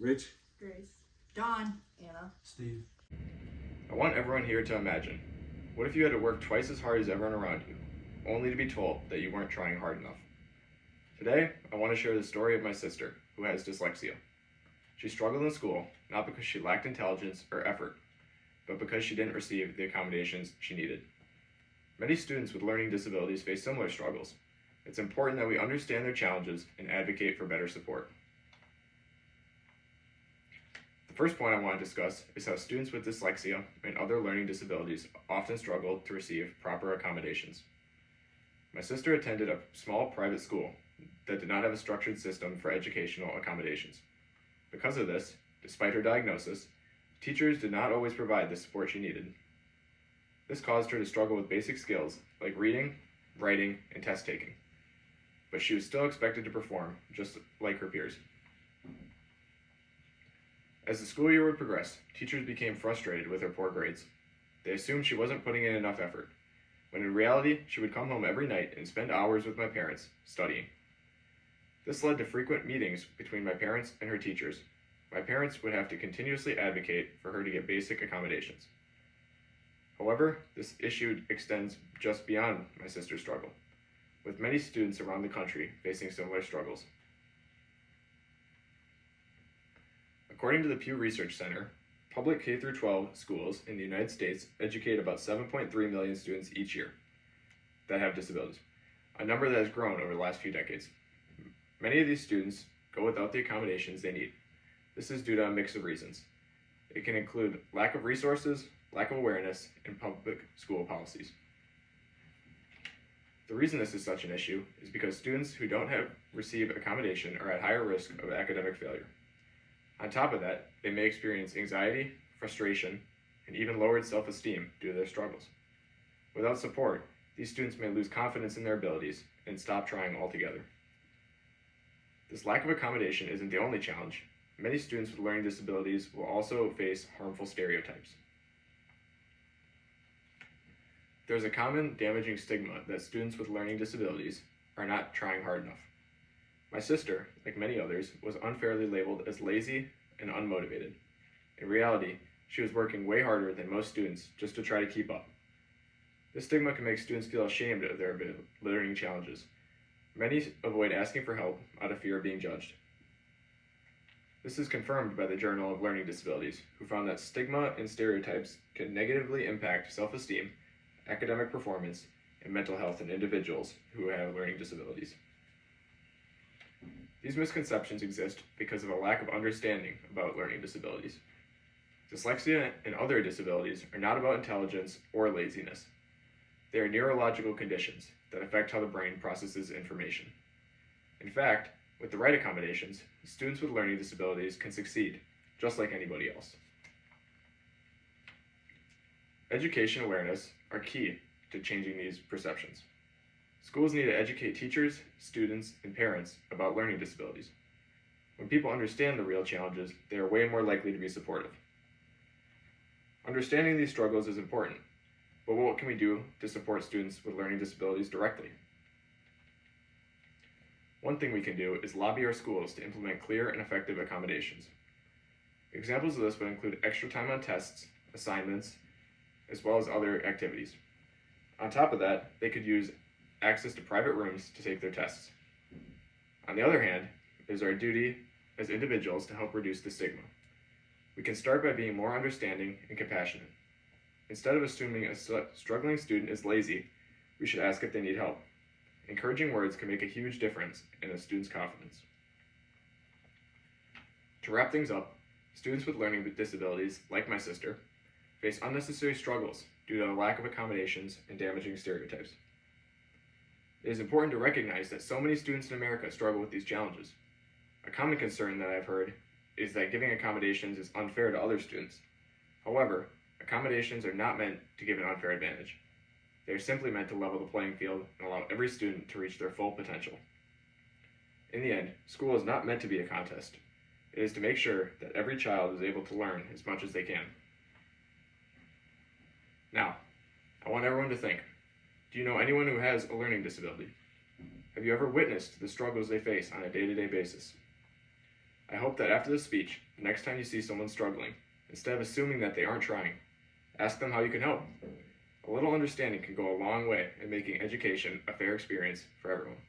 Rich, Grace, Dawn, Anna, Steve. I want everyone here to imagine, what if you had to work twice as hard as everyone around you, only to be told that you weren't trying hard enough? Today, I want to share the story of my sister, who has dyslexia. She struggled in school, not because she lacked intelligence or effort, but because she didn't receive the accommodations she needed. Many students with learning disabilities face similar struggles. It's important that we understand their challenges and advocate for better support. The first point I want to discuss is how students with dyslexia and other learning disabilities often struggle to receive proper accommodations. My sister attended a small private school that did not have a structured system for educational accommodations. Because of this, despite her diagnosis, teachers did not always provide the support she needed. This caused her to struggle with basic skills like reading, writing, and test taking. But she was still expected to perform just like her peers. As the school year would progress, teachers became frustrated with her poor grades. They assumed she wasn't putting in enough effort, when in reality, she would come home every night and spend hours with my parents, studying. This led to frequent meetings between my parents and her teachers. My parents would have to continuously advocate for her to get basic accommodations. However, this issue extends just beyond my sister's struggle, with many students around the country facing similar struggles. According to the Pew Research Center, public K-12 schools in the United States educate about 7.3 million students each year that have disabilities, a number that has grown over the last few decades. Many of these students go without the accommodations they need. This is due to a mix of reasons. It can include lack of resources, lack of awareness, and public school policies. The reason this is such an issue is because students who don't receive accommodation are at higher risk of academic failure. On top of that, they may experience anxiety, frustration, and even lowered self-esteem due to their struggles. Without support, these students may lose confidence in their abilities and stop trying altogether. This lack of accommodation isn't the only challenge. Many students with learning disabilities will also face harmful stereotypes. There's a common damaging stigma that students with learning disabilities are not trying hard enough. My sister, like many others, was unfairly labeled as lazy and unmotivated. In reality, she was working way harder than most students just to try to keep up. This stigma can make students feel ashamed of their learning challenges. Many avoid asking for help out of fear of being judged. This is confirmed by the Journal of Learning Disabilities, who found that stigma and stereotypes can negatively impact self-esteem, academic performance, and mental health in individuals who have learning disabilities. These misconceptions exist because of a lack of understanding about learning disabilities. Dyslexia and other disabilities are not about intelligence or laziness. They are neurological conditions that affect how the brain processes information. In fact, with the right accommodations, students with learning disabilities can succeed, just like anybody else. Education awareness are key to changing these perceptions. Schools need to educate teachers, students, and parents about learning disabilities. When people understand the real challenges, they are way more likely to be supportive. Understanding these struggles is important, but what can we do to support students with learning disabilities directly? One thing we can do is lobby our schools to implement clear and effective accommodations. Examples of this would include extra time on tests, assignments, as well as other activities. On top of that, they could use access to private rooms to take their tests. On the other hand, it is our duty as individuals to help reduce the stigma. We can start by being more understanding and compassionate. Instead of assuming a struggling student is lazy, we should ask if they need help. Encouraging words can make a huge difference in a student's confidence. To wrap things up, students with learning disabilities, like my sister, face unnecessary struggles due to a lack of accommodations and damaging stereotypes. It is important to recognize that so many students in America struggle with these challenges. A common concern that I've heard is that giving accommodations is unfair to other students. However, accommodations are not meant to give an unfair advantage. They are simply meant to level the playing field and allow every student to reach their full potential. In the end, school is not meant to be a contest. It is to make sure that every child is able to learn as much as they can. Now, I want everyone to think. Do you know anyone who has a learning disability? Have you ever witnessed the struggles they face on a day-to-day basis? I hope that after this speech, the next time you see someone struggling, instead of assuming that they aren't trying, ask them how you can help. A little understanding can go a long way in making education a fair experience for everyone.